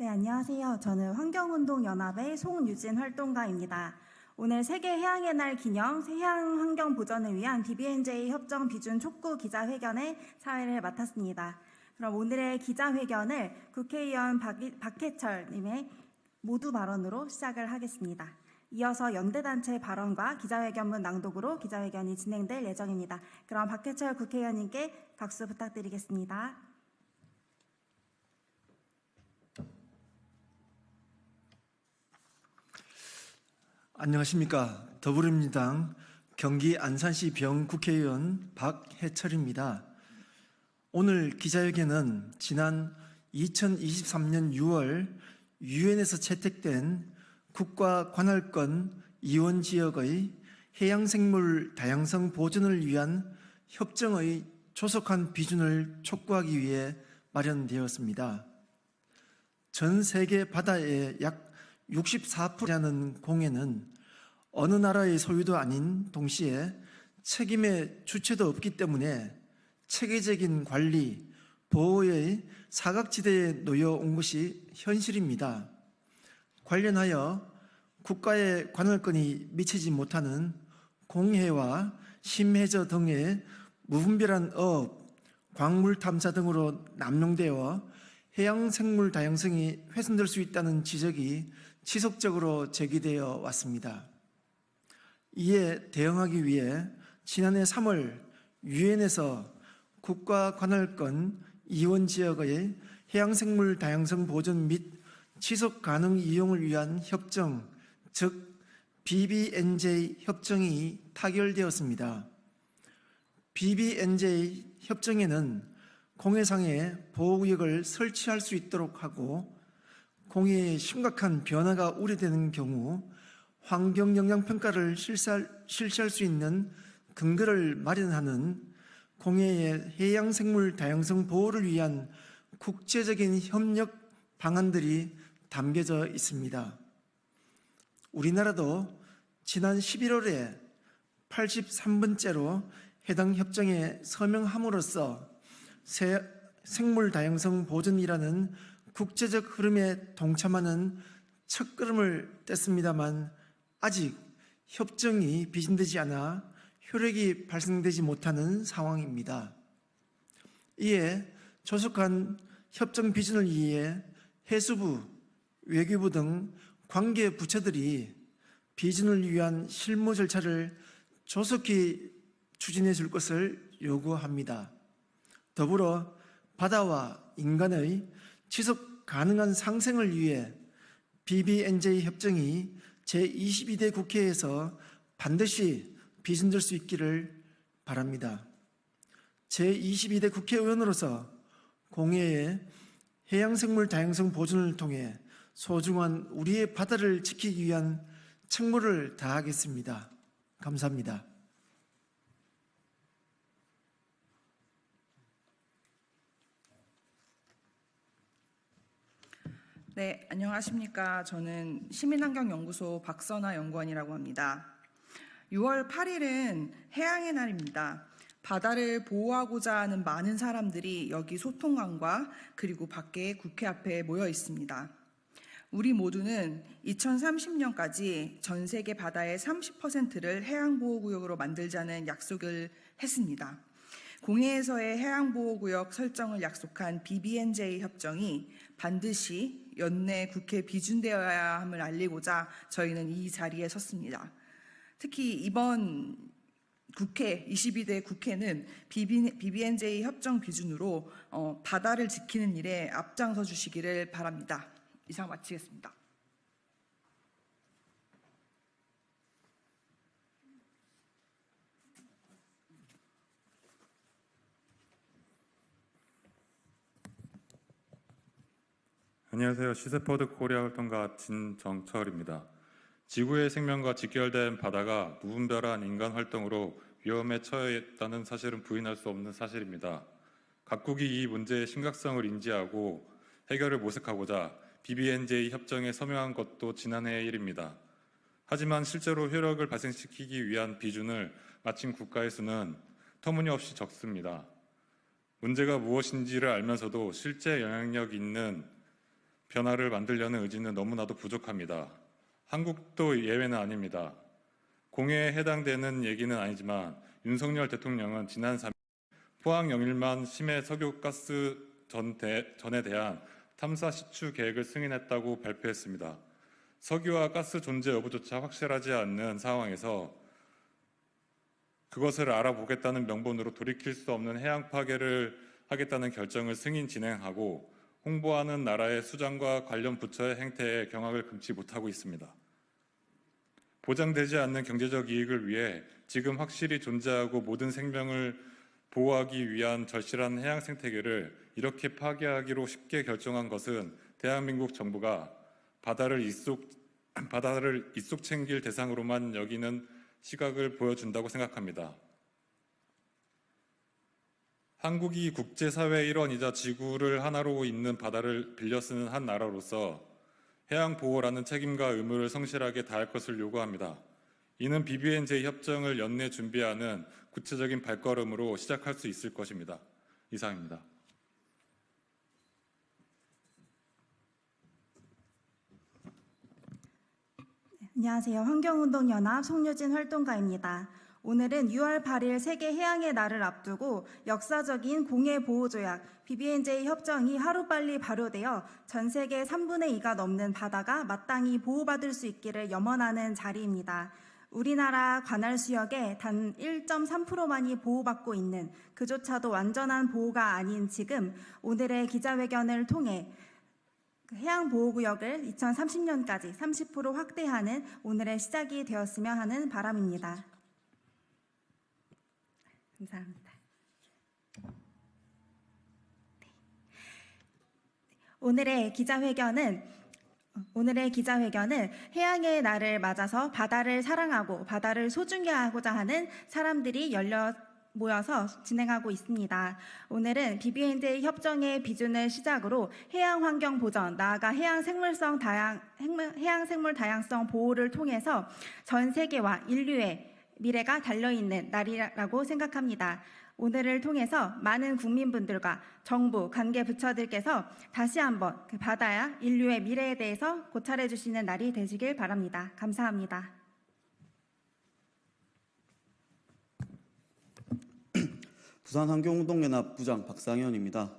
네, 안녕하세요. 저는 환경운동연합의 송유진 활동가입니다. 오늘 세계해양의 날 기념 해양 환경 보전을 위한 BBNJ 협정 비준 촉구 기자회견의 사회를 맡았습니다. 그럼 오늘의 기자회견을 국회의원 박해철님의 모두 발언으로 시작을 하겠습니다. 이어서 연대단체 발언과 기자회견문 낭독으로 기자회견이 진행될 예정입니다. 그럼 박해철 국회의원님께 박수 부탁드리겠습니다. 안녕하십니까. 더불어민주당 경기 안산시 병 국회의원 박해철입니다. 오늘 기자회견은 지난 2023년 6월 유엔에서 채택된 국가 관할권 이원 지역의 해양생물 다양성 보존을 위한 협정의 조속한 비준을 촉구하기 위해 마련되었습니다. 전 세계 바다의 약 64%라는 공해는 어느 나라의 소유도 아닌 동시에 책임의 주체도 없기 때문에 체계적인 관리, 보호의 사각지대에 놓여온 것이 현실입니다. 관련하여 국가의 관할권이 미치지 못하는 공해와 심해저 등의 무분별한 어업, 광물 탐사 등으로 남용되어 해양생물 다양성이 훼손될 수 있다는 지적이 지속적으로 제기되어 왔습니다. 이에 대응하기 위해 지난해 3월 유엔에서 국가 관할권 이원 지역의 해양생물 다양성 보존 및 지속 가능 이용을 위한 협정, 즉 BBNJ 협정이 타결되었습니다. BBNJ 협정에는 공해상에 보호구역을 설치할 수 있도록 하고 공해의 심각한 변화가 우려되는 경우 환경영향평가를 실시할 수 있는 근거를 마련하는 공해의 해양생물 다양성 보호를 위한 국제적인 협력 방안들이 담겨져 있습니다. 우리나라도 지난 11월에 83번째로 해당 협정에 서명함으로써 생물 다양성 보존이라는 국제적 흐름에 동참하는 첫걸음을 뗐습니다만 아직 협정이 비준되지 않아 효력이 발생되지 못하는 상황입니다. 이에 조속한 협정 비준을 위해 해수부, 외교부 등 관계 부처들이 비준을 위한 실무 절차를 조속히 추진해 줄 것을 요구합니다. 더불어 바다와 인간의 지속 가능한 상생을 위해 BBNJ 협정이 제22대 국회에서 반드시 비준될 수 있기를 바랍니다. 제22대 국회의원으로서 공해의 해양생물 다양성 보존을 통해 소중한 우리의 바다를 지키기 위한 책무를 다하겠습니다. 감사합니다. 네, 안녕하십니까. 저는 시민환경연구소 박선아 연구원이라고 합니다. 6월 8일은 해양의 날입니다. 바다를 보호하고자 하는 많은 사람들이 여기 소통관과 그리고 밖에 국회 앞에 모여 있습니다. 우리 모두는 2030년까지 전 세계 바다의 30%를 해양보호구역으로 만들자는 약속을 했습니다. 공해에서의 해양보호구역 설정을 약속한 BBNJ 협정이 반드시 연내 국회 비준되어야 함을 알리고자 저희는 이 자리에 섰습니다. 특히 이번 국회, 22대 국회는 BBNJ 협정 비준으로 바다를 지키는 일에 앞장서 주시기를 바랍니다. 이상 마치겠습니다. 안녕하세요. 시세포드 코리아 활동가 진정철입니다. 지구의 생명과 직결된 바다가 무분별한 인간 활동으로 위험에 처해 있다는 사실은 부인할 수 없는 사실입니다. 각국이 이 문제의 심각성을 인지하고 해결을 모색하고자 BBNJ 협정에 서명한 것도 지난해의 일입니다. 하지만 실제로 효력을 발생시키기 위한 비준을 마친 국가의 수는 터무니없이 적습니다. 문제가 무엇인지를 알면서도 실제 영향력 있는 변화를 만들려는 의지는 너무나도 부족합니다. 한국도 예외는 아닙니다. 공해에 해당되는 얘기는 아니지만 윤석열 대통령은 지난 3일 포항 영일만 심해 석유가스 전에 대한 탐사 시추 계획을 승인했다고 발표했습니다. 석유와 가스 존재 여부조차 확실하지 않는 상황에서 그것을 알아보겠다는 명분으로 돌이킬 수 없는 해양 파괴를 하겠다는 결정을 승인 진행하고 홍보하는 나라의 수장과 관련 부처의 행태에 경악을 금치 못하고 있습니다. 보장되지 않는 경제적 이익을 위해 지금 확실히 존재하고 모든 생명을 보호하기 위한 절실한 해양 생태계를 이렇게 파괴하기로 쉽게 결정한 것은 대한민국 정부가 바다를 이쏙 챙길 대상으로만 여기는 시각을 보여준다고 생각합니다. 한국이 국제사회의 일원이자 지구를 하나로 잇는 바다를 빌려 쓰는 한 나라로서 해양 보호라는 책임과 의무를 성실하게 다할 것을 요구합니다. 이는 BBNJ 협정을 연내 준비하는 구체적인 발걸음으로 시작할 수 있을 것입니다. 이상입니다. 안녕하세요. 환경운동연합 송유진 활동가입니다. 오늘은 6월 8일 세계 해양의 날을 앞두고 역사적인 공해보호조약 BBNJ 협정이 하루빨리 발효되어 전 세계 3분의 2가 넘는 바다가 마땅히 보호받을 수 있기를 염원하는 자리입니다. 우리나라 관할 수역의 단 1.3%만이 보호받고 있는, 그조차도 완전한 보호가 아닌 지금 오늘의 기자회견을 통해 해양보호구역을 2030년까지 30% 확대하는 오늘의 시작이 되었으면 하는 바람입니다. 감사합니다. 오늘의 기자회견은 해양의 날을 맞아서 바다를 사랑하고 바다를 소중히 하고자 하는 사람들이 모여서 진행하고 있습니다. 오늘은 BBNJ 협정의 비준을 시작으로 해양 환경 보전, 나아가 해양 생물 다양성 보호를 통해서 전 세계와 인류의 미래가 달려있는 날이라고 생각합니다. 오늘을 통해서 많은 국민분들과 정부, 관계 부처들께서 다시 한번 그 바다야 인류의 미래에 대해서 고찰해 주시는 날이 되시길 바랍니다. 감사합니다. 부산환경운동연합 부장 박상현입니다.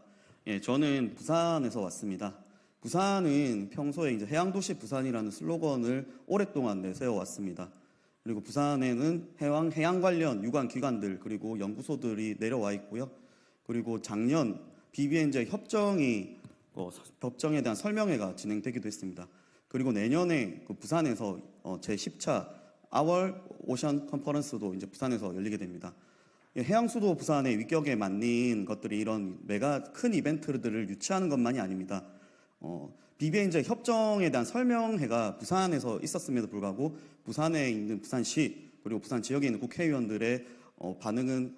저는 부산에서 왔습니다. 부산은 평소에 이제 해양도시 부산이라는 슬로건을 오랫동안 내세워 왔습니다. 그리고 부산에는 해양 관련 유관 기관들 그리고 연구소들이 내려와 있고요. 그리고 작년 BBNJ 협정에 대한 설명회가 진행되기도 했습니다. 그리고 내년에 그 부산에서 제10차 Our 오션 컨퍼런스도 이제 부산에서 열리게 됩니다. 해양 수도 부산의 위격에 맞는 것들이 이런 메가 큰 이벤트들을 유치하는 것만이 아닙니다. BBNJ 협정에 대한 설명회가 부산에서 있었음에도 불구하고 부산에 있는 부산시 그리고 부산 지역에 있는 국회의원들의 반응은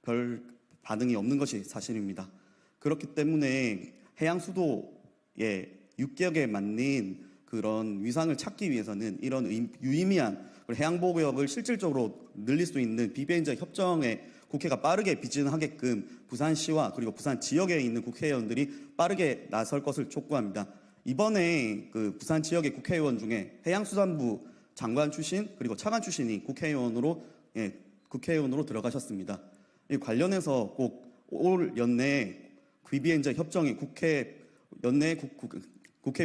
별 반응이 없는 것이 사실입니다. 그렇기 때문에 해양 수도의 위격에 맞는 그런 위상을 찾기 위해서는 이런 유의미한 해양보호구역을 실질적으로 늘릴 수 있는 BBNJ 협정에 국회가 빠르게 비준하게끔 부산시와 그리고 부산 지역에 있는 국회의원들이 빠르게 나설 것을 촉구합니다. 이번에 그 부산 지역의 국회의원 중에 해양수산부 장관 출신 그리고 차관 출신이 국회의원으로 들어가셨습니다. 이 관련해서 꼭 올 연내에 BBNJ 협정이 국회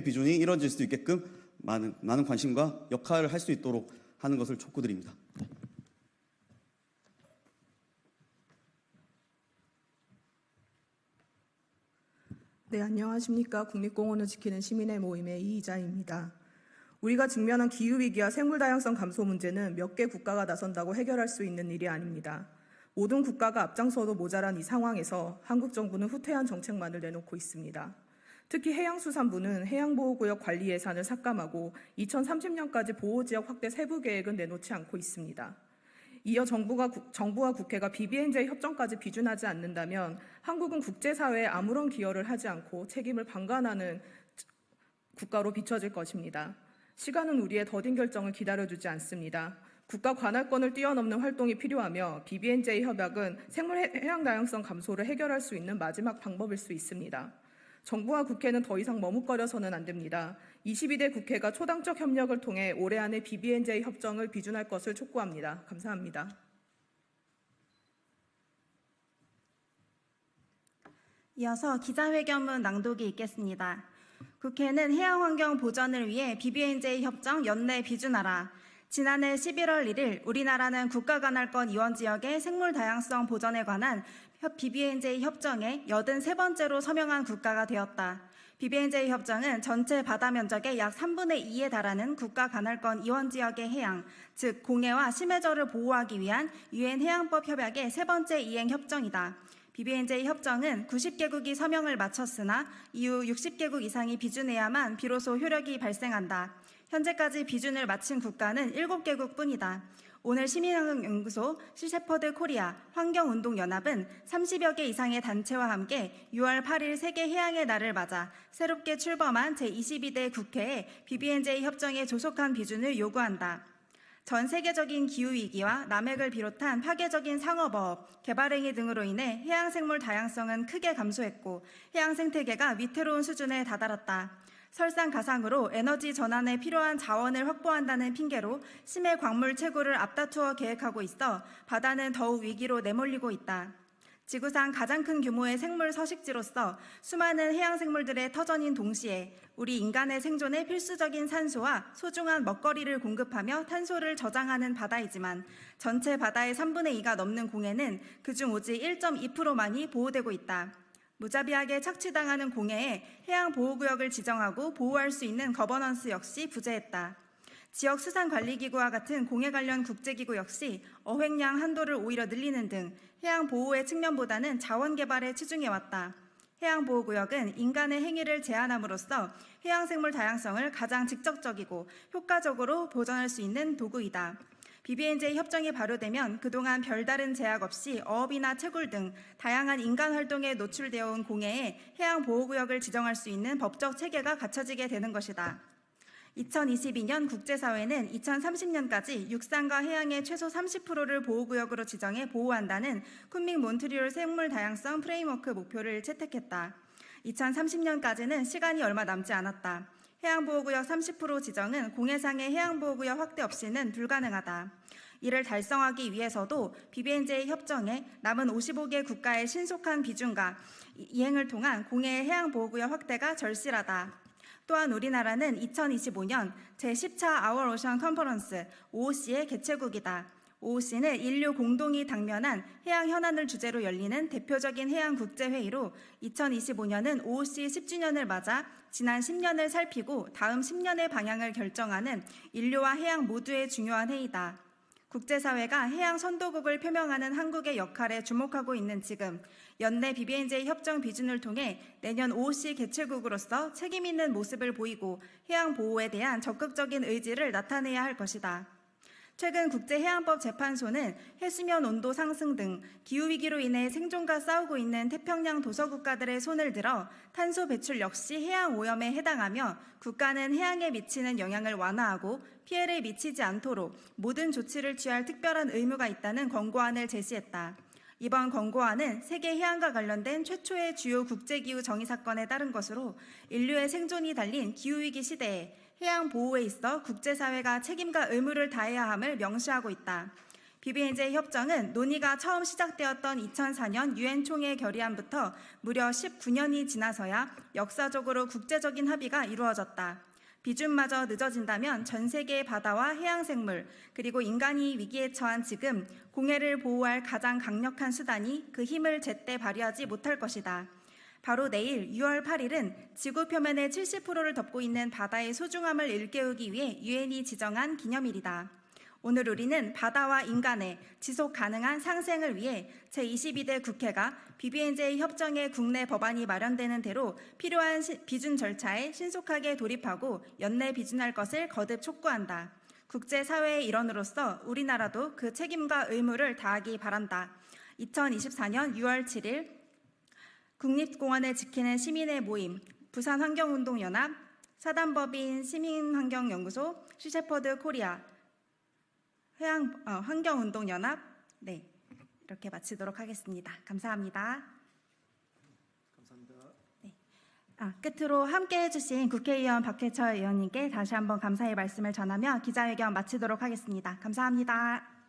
비준이 이루어질 수 있게끔 많은 관심과 역할을 할 수 있도록 하는 것을 촉구드립니다. 네, 안녕하십니까. 국립공원을 지키는 시민의 모임의 이희자입니다. 우리가 직면한 기후위기와 생물다양성 감소 문제는 몇 개 국가가 나선다고 해결할 수 있는 일이 아닙니다. 모든 국가가 앞장서도 모자란 이 상황에서 한국 정부는 후퇴한 정책만을 내놓고 있습니다. 특히 해양수산부는 해양보호구역 관리 예산을 삭감하고 2030년까지 보호지역 확대 세부 계획은 내놓지 않고 있습니다. 이어 정부와 국회가 BBNJ 협정까지 비준하지 않는다면 한국은 국제사회에 아무런 기여를 하지 않고 책임을 방관하는 국가로 비춰질 것입니다. 시간은 우리의 더딘 결정을 기다려주지 않습니다. 국가 관할권을 뛰어넘는 활동이 필요하며 BBNJ 협약은 해양 다양성 감소를 해결할 수 있는 마지막 방법일 수 있습니다. 정부와 국회는 더 이상 머뭇거려서는 안 됩니다. 22대 국회가 초당적 협력을 통해 올해 안에 BBNJ 협정을 비준할 것을 촉구합니다. 감사합니다. 이어서 기자회견문 낭독이 있겠습니다. 국회는 해양환경 보전을 위해 BBNJ 협정 연내 비준하라. 지난해 11월 1일 우리나라는 국가관할권 이원 지역의 생물 다양성 보전에 관한 BBNJ 협정에 83번째로 서명한 국가가 되었다. BBNJ 협정은 전체 바다 면적의 약 3분의 2에 달하는 국가관할권 이원 지역의 해양, 즉 공해와 심해저를 보호하기 위한 유엔 해양법 협약의 세 번째 이행 협정이다. BBNJ 협정은 90개국이 서명을 마쳤으나 이후 60개국 이상이 비준해야만 비로소 효력이 발생한다. 현재까지 비준을 마친 국가는 7개국 뿐이다. 오늘 시민환경연구소, 시셰퍼드 코리아, 환경운동연합은 30여 개 이상의 단체와 함께 6월 8일 세계 해양의 날을 맞아 새롭게 출범한 제22대 국회에 BBNJ 협정에 조속한 비준을 요구한다. 전 세계적인 기후위기와 남핵을 비롯한 파괴적인 상어버업, 개발행위 등으로 인해 해양생물 다양성은 크게 감소했고 해양 생태계가 위태로운 수준에 다다랐다. 설상가상으로 에너지 전환에 필요한 자원을 확보한다는 핑계로 심해 광물 채굴을 앞다투어 계획하고 있어 바다는 더욱 위기로 내몰리고 있다. 지구상 가장 큰 규모의 생물 서식지로서 수많은 해양생물들의 터전인 동시에 우리 인간의 생존에 필수적인 산소와 소중한 먹거리를 공급하며 탄소를 저장하는 바다이지만 전체 바다의 3분의 2가 넘는 공해는 그중 오직 1.2%만이 보호되고 있다. 무자비하게 착취당하는 공해에 해양보호구역을 지정하고 보호할 수 있는 거버넌스 역시 부재했다. 지역수산관리기구와 같은 공해 관련 국제기구 역시 어획량 한도를 오히려 늘리는 등 해양보호의 측면보다는 자원개발에 치중해왔다. 해양보호구역은 인간의 행위를 제한함으로써 해양생물 다양성을 가장 직접적이고 효과적으로 보존할 수 있는 도구이다. BBNJ 협정이 발효되면 그동안 별다른 제약 없이 어업이나 채굴 등 다양한 인간 활동에 노출되어 온 공해에 해양보호구역을 지정할 수 있는 법적 체계가 갖춰지게 되는 것이다. 2022년 국제사회는 2030년까지 육상과 해양의 최소 30%를 보호구역으로 지정해 보호한다는 쿤밍 몬트리올 생물다양성 프레임워크 목표를 채택했다. 2030년까지는 시간이 얼마 남지 않았다. 해양보호구역 30% 지정은 공해상의 해양보호구역 확대 없이는 불가능하다. 이를 달성하기 위해서도 BBNJ 협정에 남은 55개 국가의 신속한 비준과 이행을 통한 공해 해양보호구역 확대가 절실하다. 또한 우리나라는 2025년 제10차 Our Ocean Conference OOC의 개최국이다. OOC는 인류 공동이 당면한 해양 현안을 주제로 열리는 대표적인 해양 국제회의로 2025년은 OOC 10주년을 맞아 지난 10년을 살피고 다음 10년의 방향을 결정하는 인류와 해양 모두의 중요한 회의다. 국제사회가 해양 선도국을 표명하는 한국의 역할에 주목하고 있는 지금 연내 BBNJ 협정 비준을 통해 내년 OOC 개최국으로서 책임 있는 모습을 보이고 해양 보호에 대한 적극적인 의지를 나타내야 할 것이다. 최근 국제해양법 재판소는 해수면 온도 상승 등 기후위기로 인해 생존과 싸우고 있는 태평양 도서국가들의 손을 들어 탄소 배출 역시 해양 오염에 해당하며 국가는 해양에 미치는 영향을 완화하고 피해를 미치지 않도록 모든 조치를 취할 특별한 의무가 있다는 권고안을 제시했다. 이번 권고안은 세계 해양과 관련된 최초의 주요 국제기후 정의 사건에 따른 것으로 인류의 생존이 달린 기후위기 시대에 해양 보호에 있어 국제사회가 책임과 의무를 다해야 함을 명시하고 있다. BBNJ 협정은 논의가 처음 시작되었던 2004년 유엔 총회 결의안부터 무려 19년이 지나서야 역사적으로 국제적인 합의가 이루어졌다. 비준마저 늦어진다면 전 세계의 바다와 해양생물 그리고 인간이 위기에 처한 지금 공해를 보호할 가장 강력한 수단이 그 힘을 제때 발휘하지 못할 것이다. 바로 내일 6월 8일은 지구 표면의 70%를 덮고 있는 바다의 소중함을 일깨우기 위해 유엔이 지정한 기념일이다. 오늘 우리는 바다와 인간의 지속 가능한 상생을 위해 제22대 국회가 BBNJ 협정의 국내 법안이 마련되는 대로 필요한 비준 절차에 신속하게 돌입하고 연내 비준할 것을 거듭 촉구한다. 국제사회의 일원으로서 우리나라도 그 책임과 의무를 다하기 바란다. 2024년 6월 7일 국립공원을 지키는 시민의 모임, 부산환경운동연합, 사단법인 시민환경연구소, 시셰퍼드 코리아, 환경운동연합, 이렇게 마치도록 하겠습니다. 감사합니다. 감사합니다. 끝으로 함께해 주신 국회의원 박해철 의원님께 다시 한번 감사의 말씀을 전하며 기자회견 마치도록 하겠습니다. 감사합니다.